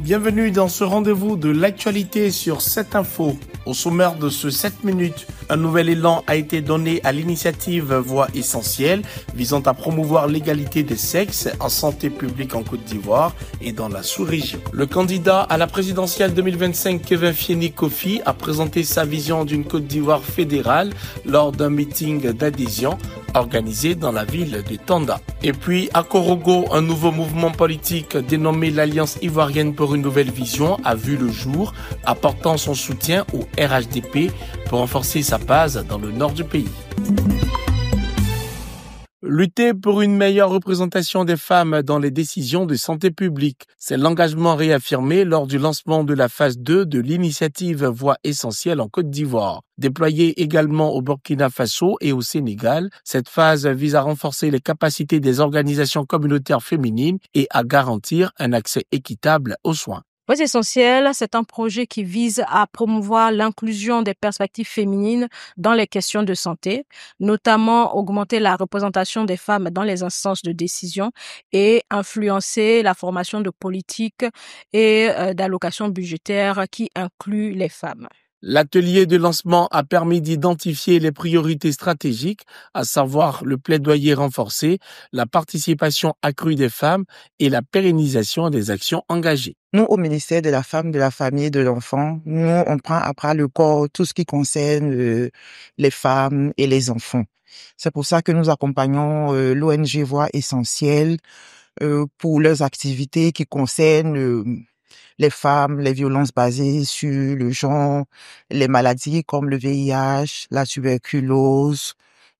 Bienvenue dans ce rendez-vous de l'actualité sur 7 infos. Au sommaire de ce 7 minutes, un nouvel élan a été donné à l'initiative Voix essentielle visant à promouvoir l'égalité des sexes en santé publique en Côte d'Ivoire et dans la sous-région. Le candidat à la présidentielle 2025, Kevin Fieni-Kofi, a présenté sa vision d'une Côte d'Ivoire fédérale lors d'un meeting d'adhésion organisé dans la ville de Tanda. Et puis, à Korogo, un nouveau mouvement politique dénommé l'Alliance ivoirienne pour une nouvelle vision a vu le jour, apportant son soutien au RHDP pour renforcer sa base dans le nord du pays. Lutter pour une meilleure représentation des femmes dans les décisions de santé publique, c'est l'engagement réaffirmé lors du lancement de la phase 2 de l'initiative Voix essentielle en Côte d'Ivoire. Déployée également au Burkina Faso et au Sénégal, cette phase vise à renforcer les capacités des organisations communautaires féminines et à garantir un accès équitable aux soins. Voix essentielle, c'est un projet qui vise à promouvoir l'inclusion des perspectives féminines dans les questions de santé, notamment augmenter la représentation des femmes dans les instances de décision et influencer la formation de politiques et d'allocations budgétaires qui incluent les femmes. L'atelier de lancement a permis d'identifier les priorités stratégiques, à savoir le plaidoyer renforcé, la participation accrue des femmes et la pérennisation des actions engagées. Nous, au ministère de la Femme, de la Famille et de l'Enfant, nous, on prend à bras le corps tout ce qui concerne les femmes et les enfants. C'est pour ça que nous accompagnons l'ONG Voix essentielle pour leurs activités qui concernent les femmes, les violences basées sur le genre, les maladies comme le VIH, la tuberculose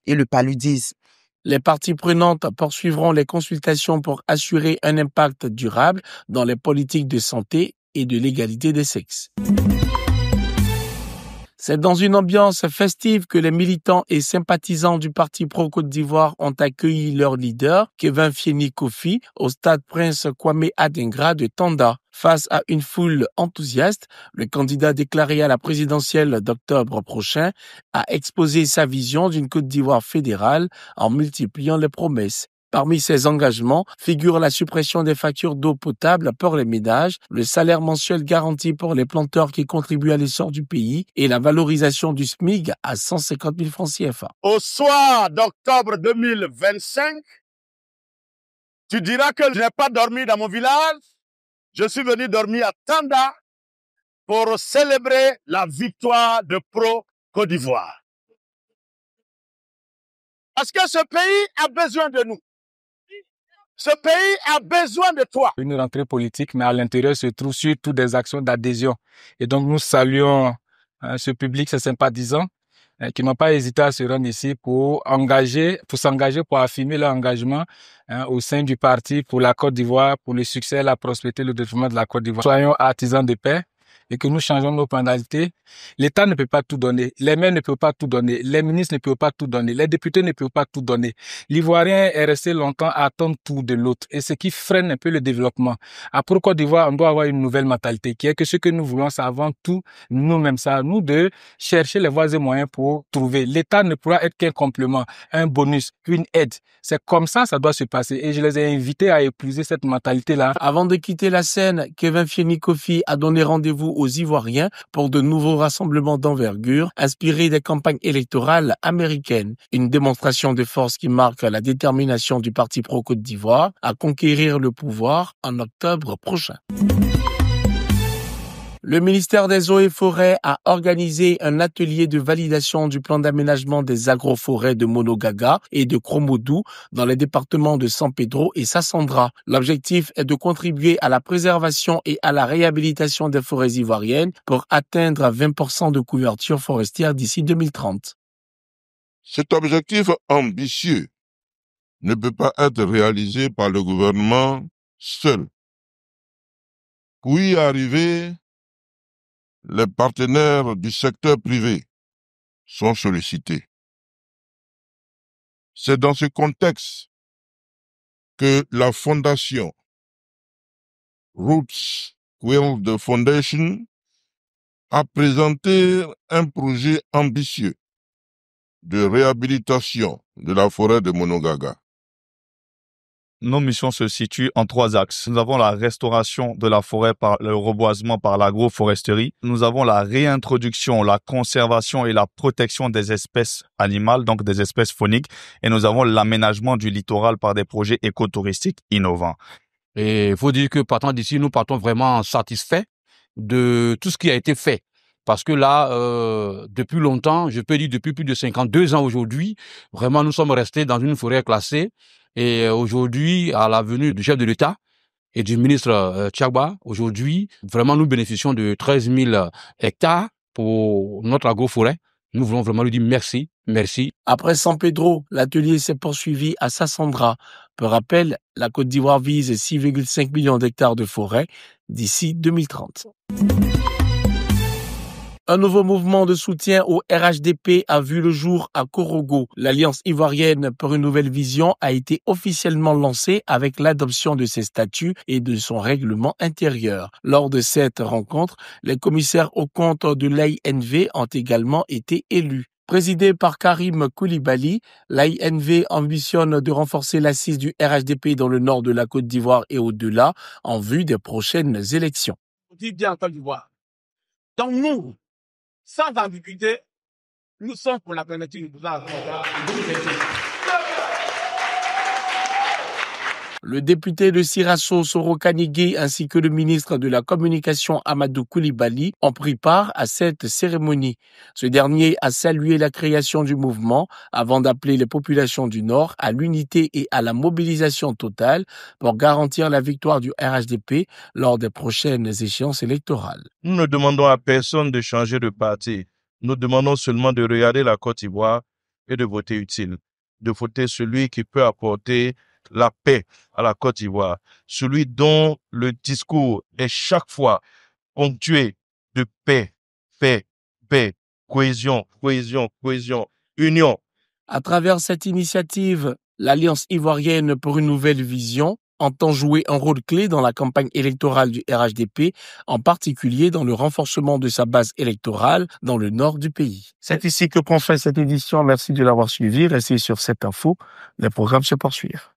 et le paludisme. Les parties prenantes poursuivront les consultations pour assurer un impact durable dans les politiques de santé et de l'égalité des sexes. C'est dans une ambiance festive que les militants et sympathisants du Parti pro-Côte d'Ivoire ont accueilli leur leader, Kevin Fieni-Kofi, au stade Prince Kwame Adingra de Tanda. Face à une foule enthousiaste, le candidat déclaré à la présidentielle d'octobre prochain a exposé sa vision d'une Côte d'Ivoire fédérale en multipliant les promesses. Parmi ces engagements figure la suppression des factures d'eau potable pour les ménages, le salaire mensuel garanti pour les planteurs qui contribuent à l'essor du pays et la valorisation du SMIC à 150 000 francs CFA. Au soir d'octobre 2025, tu diras que je n'ai pas dormi dans mon village. Je suis venu dormir à Tanda pour célébrer la victoire de Pro Côte d'Ivoire. Parce que ce pays a besoin de nous. Ce pays a besoin de toi. Une rentrée politique, mais à l'intérieur se trouvent surtout des actions d'adhésion. Et donc nous saluons ce public, ces sympathisants, qui n'ont pas hésité à se rendre ici pour s'engager, pour affirmer leur engagement au sein du parti pour la Côte d'Ivoire, pour le succès, la prospérité, le développement de la Côte d'Ivoire. Soyons artisans de paix et que nous changeons nos mentalités. L'État ne peut pas tout donner, les maires ne peuvent pas tout donner, les ministres ne peuvent pas tout donner, les députés ne peuvent pas tout donner. L'Ivoirien est resté longtemps à attendre tout de l'autre et ce qui freine un peu le développement. À Pro Côte d'Ivoire, on doit avoir une nouvelle mentalité qui est que ce que nous voulons, c'est avant tout nous-mêmes, c'est à nous de chercher les voies et moyens pour trouver. L'État ne pourra être qu'un complément, un bonus, une aide. C'est comme ça doit se passer et je les ai invités à épouser cette mentalité-là. Avant de quitter la scène, Kevin Fieni-Kofi a donné rendez-vous aux Ivoiriens pour de nouveaux rassemblements d'envergure inspirés des campagnes électorales américaines. Une démonstration de force qui marque la détermination du Parti pro-Côte d'Ivoire à conquérir le pouvoir en octobre prochain. Le ministère des Eaux et Forêts a organisé un atelier de validation du plan d'aménagement des agroforêts de Monogaga et de Kromodou dans les départements de San Pedro et Sassandra. L'objectif est de contribuer à la préservation et à la réhabilitation des forêts ivoiriennes pour atteindre 20% de couverture forestière d'ici 2030. Cet objectif ambitieux ne peut pas être réalisé par le gouvernement seul. Pour y arriver, les partenaires du secteur privé sont sollicités. C'est dans ce contexte que la fondation Roots World Foundation a présenté un projet ambitieux de réhabilitation de la forêt de Monogaga. nos missions se situent en 3 axes. Nous avons la restauration de la forêt par le reboisement par l'agroforesterie. Nous avons la réintroduction, la conservation et la protection des espèces animales, donc des espèces fauniques. Et nous avons l'aménagement du littoral par des projets écotouristiques innovants. Et il faut dire que partant d'ici, nous partons vraiment satisfaits de tout ce qui a été fait. Parce que là, depuis longtemps, je peux dire depuis plus de 52 ans aujourd'hui, vraiment nous sommes restés dans une forêt classée. Et aujourd'hui, à la venue du chef de l'État et du ministre Tchagba, aujourd'hui, vraiment nous bénéficions de 13 000 hectares pour notre agroforêt. Nous voulons vraiment lui dire merci, merci. Après San Pedro, l'atelier s'est poursuivi à Sassandra. Pour rappel, la Côte d'Ivoire vise 6,5 millions d'hectares de forêt d'ici 2030. Un nouveau mouvement de soutien au RHDP a vu le jour à Korogo. L'Alliance ivoirienne pour une nouvelle vision a été officiellement lancée avec l'adoption de ses statuts et de son règlement intérieur. Lors de cette rencontre, les commissaires aux comptes de l'AINV ont également été élus. Présidé par Karim Koulibaly, l'AINV ambitionne de renforcer l'assise du RHDP dans le nord de la Côte d'Ivoire et au-delà en vue des prochaines élections. On dit bien en Côte d'Ivoire. Donc nous, sans ambiguïté, nous sommes pour la candidature du président en 2022. Le député de Sirasso, Soro Kanigé, ainsi que le ministre de la Communication, Amadou Koulibaly, ont pris part à cette cérémonie. Ce dernier a salué la création du mouvement avant d'appeler les populations du Nord à l'unité et à la mobilisation totale pour garantir la victoire du RHDP lors des prochaines échéances électorales. Nous ne demandons à personne de changer de parti. Nous demandons seulement de regarder la Côte d'Ivoire et de voter utile. De voter celui qui peut apporter la paix à la Côte d'Ivoire. Celui dont le discours est chaque fois ponctué de paix, paix, paix, cohésion, cohésion, cohésion, union. À travers cette initiative, l'Alliance ivoirienne pour une nouvelle vision entend jouer un rôle clé dans la campagne électorale du RHDP, en particulier dans le renforcement de sa base électorale dans le nord du pays. C'est ici que prend fin cette édition. Merci de l'avoir suivi. Restez sur cette info. Les programmes se poursuivent.